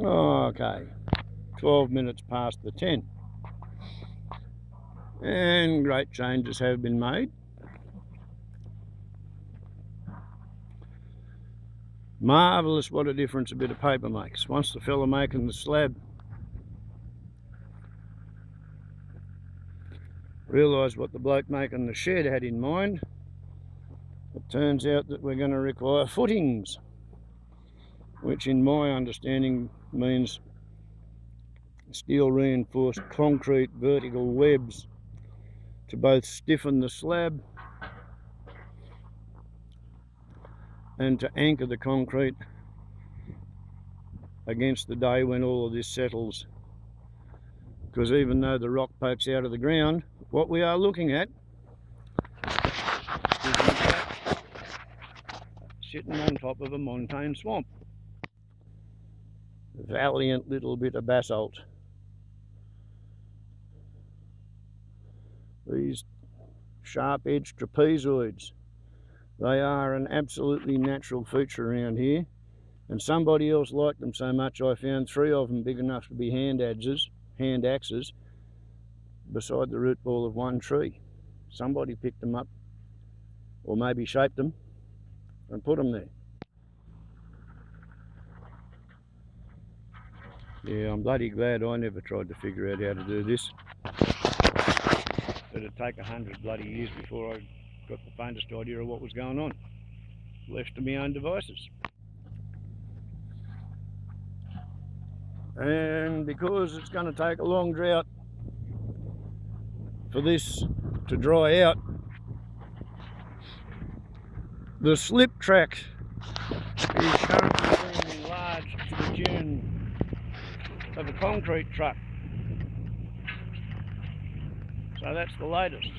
Okay, 12 minutes past the 10. And great changes have been made. Marvellous what a difference a bit of paper makes. Once the fella making the slab realised what the bloke making the shed had in mind, it turns out that we're going to require footings, which in my understanding means steel reinforced concrete vertical webs to both stiffen the slab and to anchor the concrete against the day when all of this settles. Because even though the rock pokes out of the ground, what we are looking at is in fact sitting on top of a montane swamp. Valiant little bit of basalt. These sharp-edged trapezoids, they are an absolutely natural feature around here, and somebody else liked them so much I found 3 of them big enough to be hand axes beside the root ball of one tree. Somebody picked them up, or maybe shaped them and put them there. Yeah, I'm bloody glad I never tried to figure out how to do this. It'd take 100 bloody years before I got the faintest idea of what was going on. Left to my own devices. And because it's going to take a long drought for this to dry out, the slip track is currently being enlarged to the tune of a concrete truck. So that's the latest.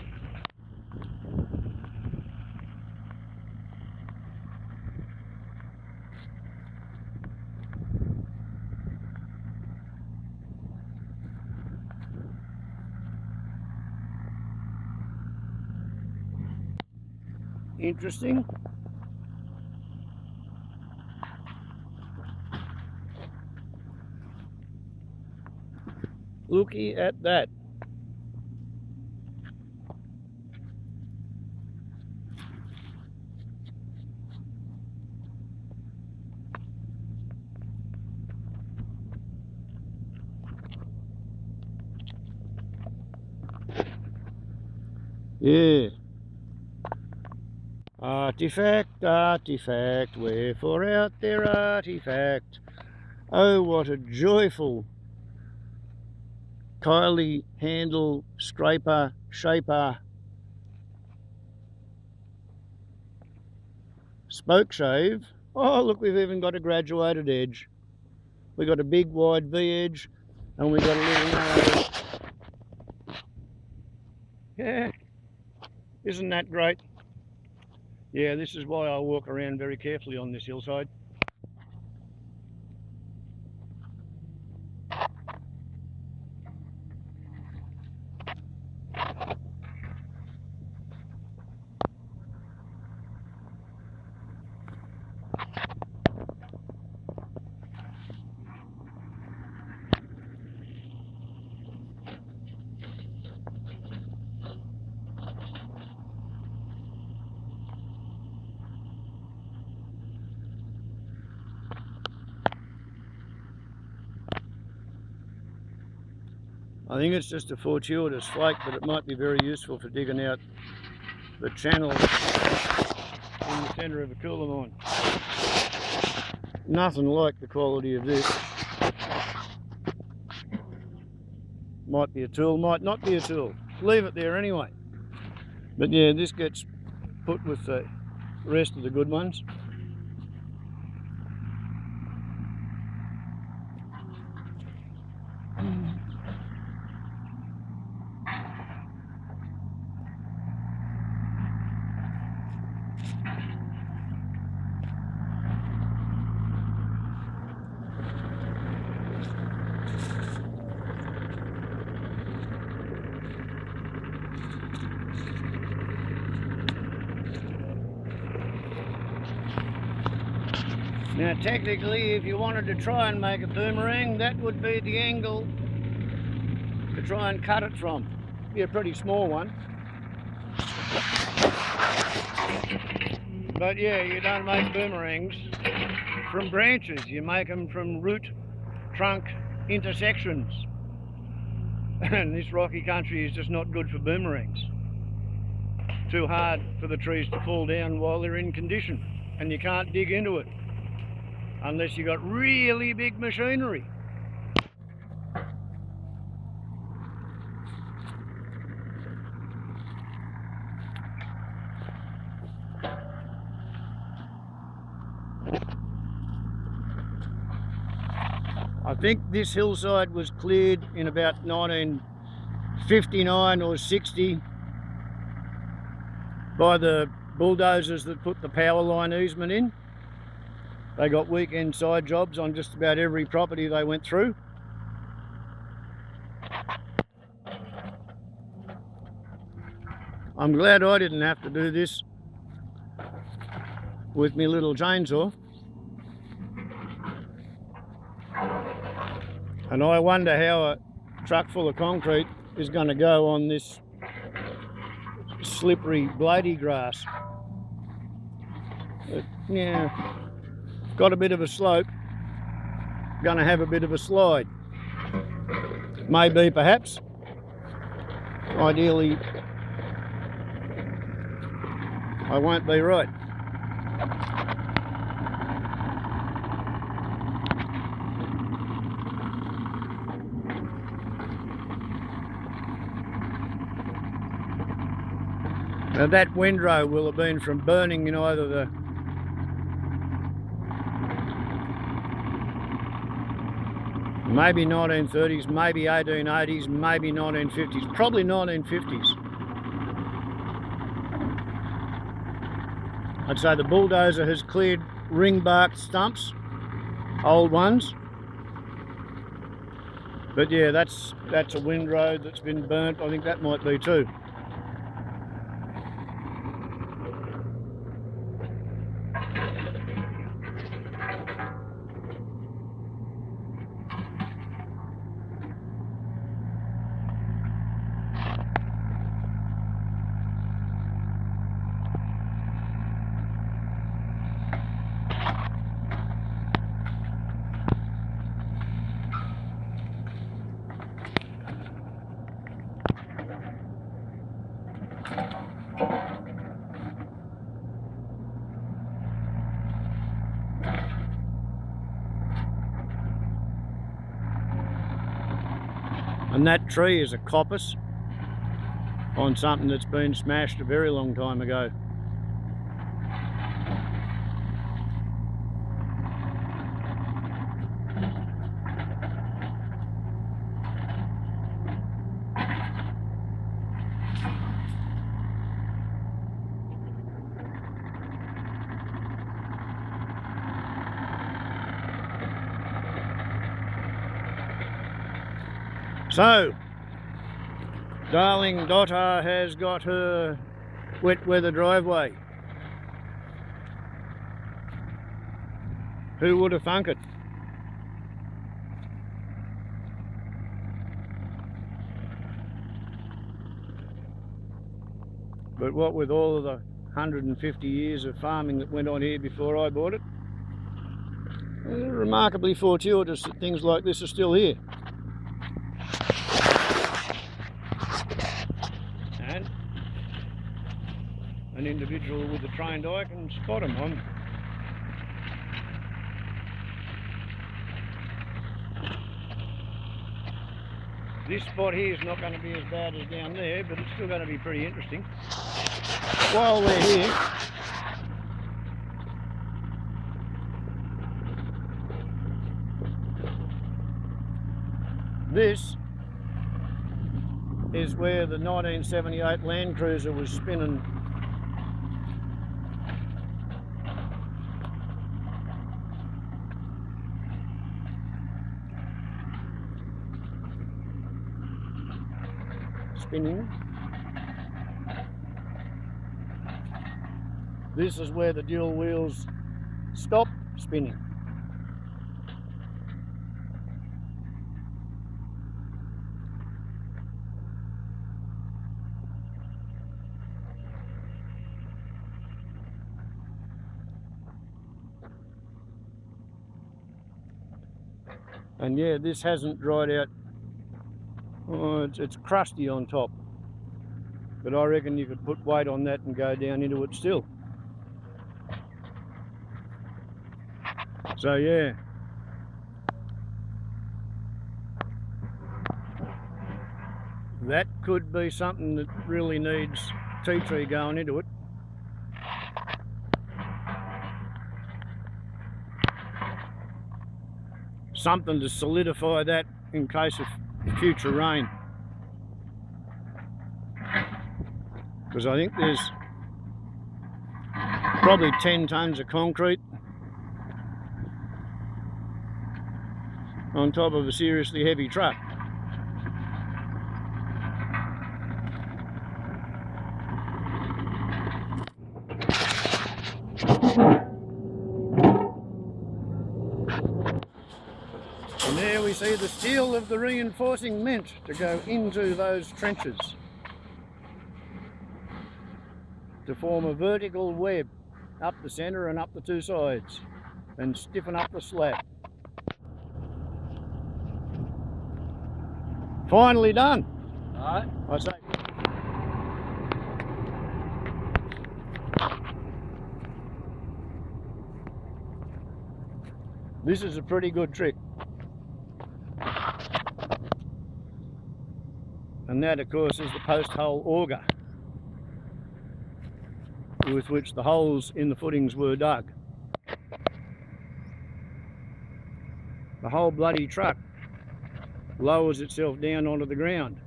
Interesting. Looky at that. Yeah. Artifact, artifact, wherefore out there artifact? Oh, what a joyful Kylie handle scraper shaper spoke shave. Oh, look, we've even got a graduated edge. We've got a big wide V edge and we've got a little narrow. Yeah, isn't that great? Yeah, this is why I walk around very carefully on this hillside. I think it's just a fortuitous flake, but it might be very useful for digging out the channel in the centre of a cooler mine. Nothing like the quality of this. Might be a tool, might not be a tool. Leave it there anyway. But yeah, this gets put with the rest of the good ones. Now technically, if you wanted to try and make a boomerang, that would be the angle to try and cut it from. Be a pretty small one. But yeah, you don't make boomerangs from branches, you make them from root trunk intersections. And this rocky country is just not good for boomerangs. Too hard for the trees to fall down while they're in condition, and you can't dig into it unless you've got really big machinery. I think this hillside was cleared in about 1959 or 60 by the bulldozers that put the power line easement in. They got weekend side jobs on just about every property they went through. I'm glad I didn't have to do this with my little chainsaw. And I wonder how a truck full of concrete is going to go on this slippery bladey grass. But, yeah, got a bit of a slope, going to have a bit of a slide. Maybe, perhaps. Ideally, I won't be right. Now that windrow will have been from burning in either the maybe 1930s, maybe 1880s, maybe 1950s, probably 1950s. I'd say the bulldozer has cleared ring-barked stumps, old ones. But yeah, that's a windrow that's been burnt. I think that might be too. And that tree is a coppice on something that's been smashed a very long time ago. So, darling Dottar has got her wet weather driveway. Who would have thunk it? But what with all of the 150 years of farming that went on here before I bought it, it's remarkably fortuitous that things like this are still here. And an individual with a trained eye can spot them on. This spot here is not going to be as bad as down there, but it's still going to be pretty interesting. While we're here, this is where the 1978 Land Cruiser was spinning. This is where the dual wheels stop spinning. And yeah, this hasn't dried out. Oh, it's crusty on top, but I reckon you could put weight on that and go down into it still. So yeah, that could be something that really needs tea tree going into it. Something to solidify that in case of future rain. Because I think there's probably 10 tonnes of concrete on top of a seriously heavy truck. And there we see the steel of the reinforcing meant to go into those trenches to form a vertical web up the centre and up the two sides and stiffen up the slab. Finally done. Alright. I say. This is a pretty good trick. And that, of course, is the post hole auger with which the holes in the footings were dug. The whole bloody truck lowers itself down onto the ground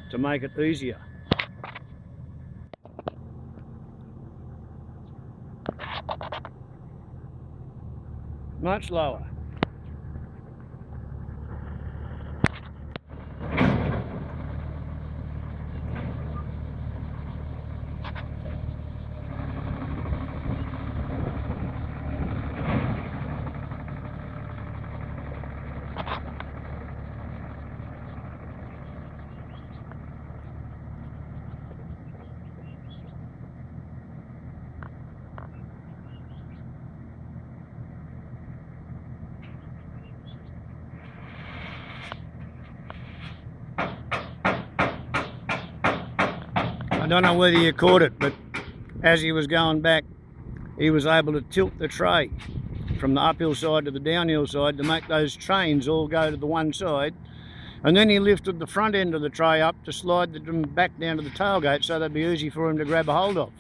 to make it easier. Much lower. I don't know whether you caught it, but as he was going back, he was able to tilt the tray from the uphill side to the downhill side to make those chains all go to the one side. And then he lifted the front end of the tray up to slide them back down to the tailgate so they'd be easy for him to grab a hold of.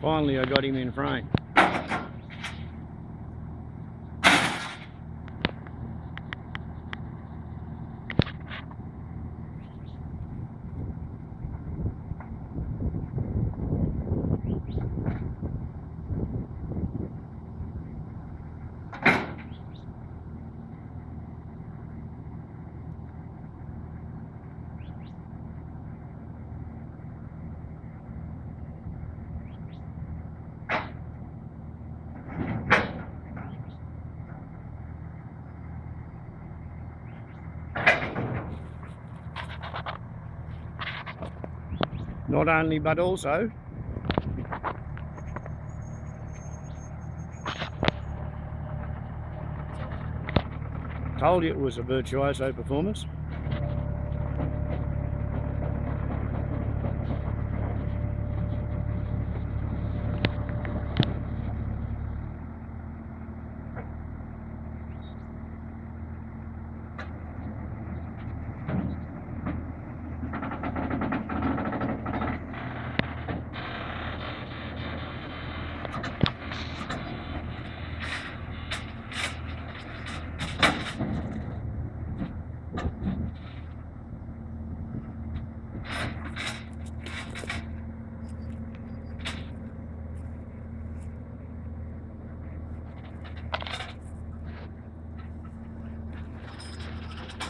Finally, I got him in frame. Not only, but also, told you it was a Virtuoso performance.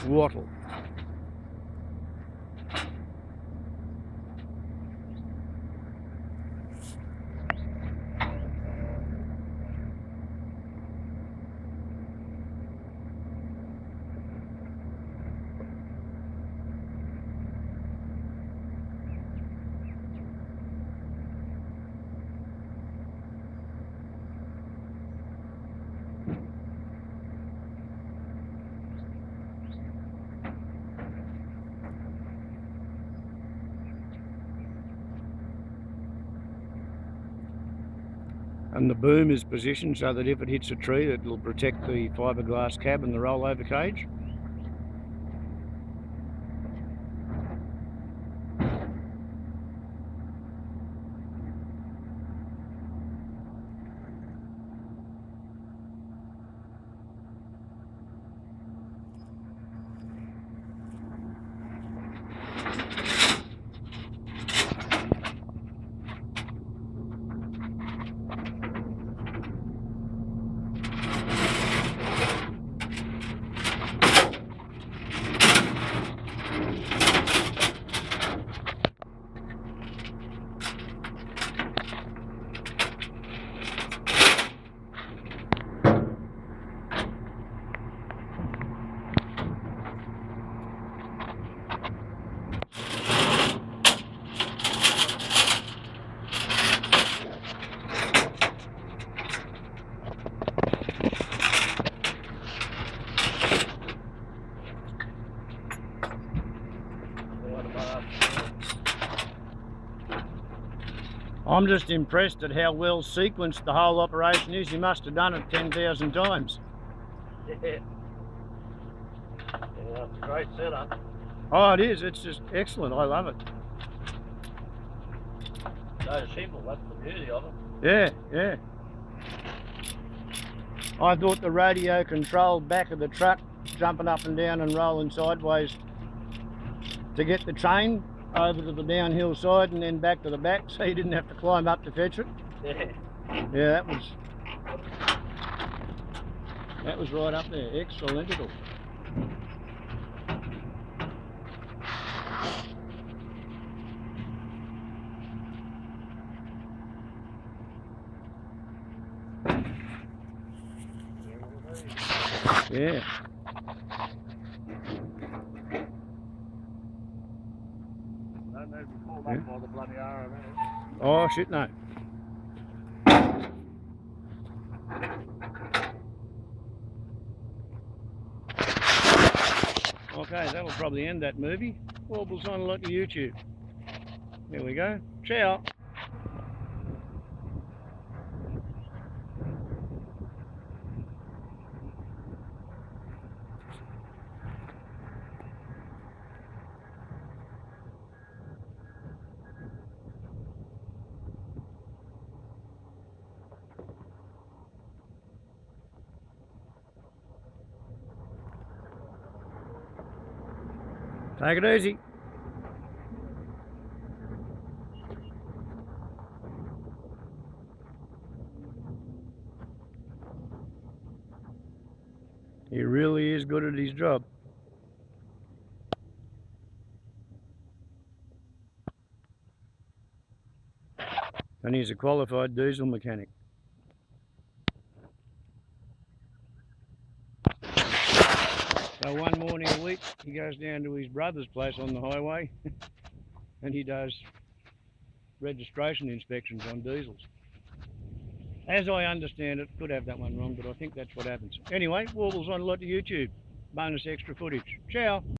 Wattle. And the boom is positioned so that if it hits a tree, it'll protect the fiberglass cab and the rollover cage. I'm just impressed at how well sequenced the whole operation is. He must have done it 10,000 times. Yeah. Yeah, that's a great setup. Oh, it is. It's just excellent. I love it. So simple, that's the beauty of it. Yeah, yeah. I thought the radio controlled back of the truck, jumping up and down and rolling sideways to get the chain over to the downhill side and then back to the back, so you didn't have to climb up to fetch it. Yeah. Yeah, that was right up there. Excellent. Yeah. Don't need to fall back by the bloody arrow there. Oh shit, no. Okay, that'll probably end that movie. Warbles on a lot of YouTube. There we go. Ciao. Take it easy. He really is good at his job. And he's a qualified diesel mechanic. So one morning a week, he goes down to his brother's place on the highway and he does registration inspections on diesels. As I understand it, could have that one wrong, but I think that's what happens. Anyway, Warbles on a lot of YouTube. Bonus extra footage. Ciao.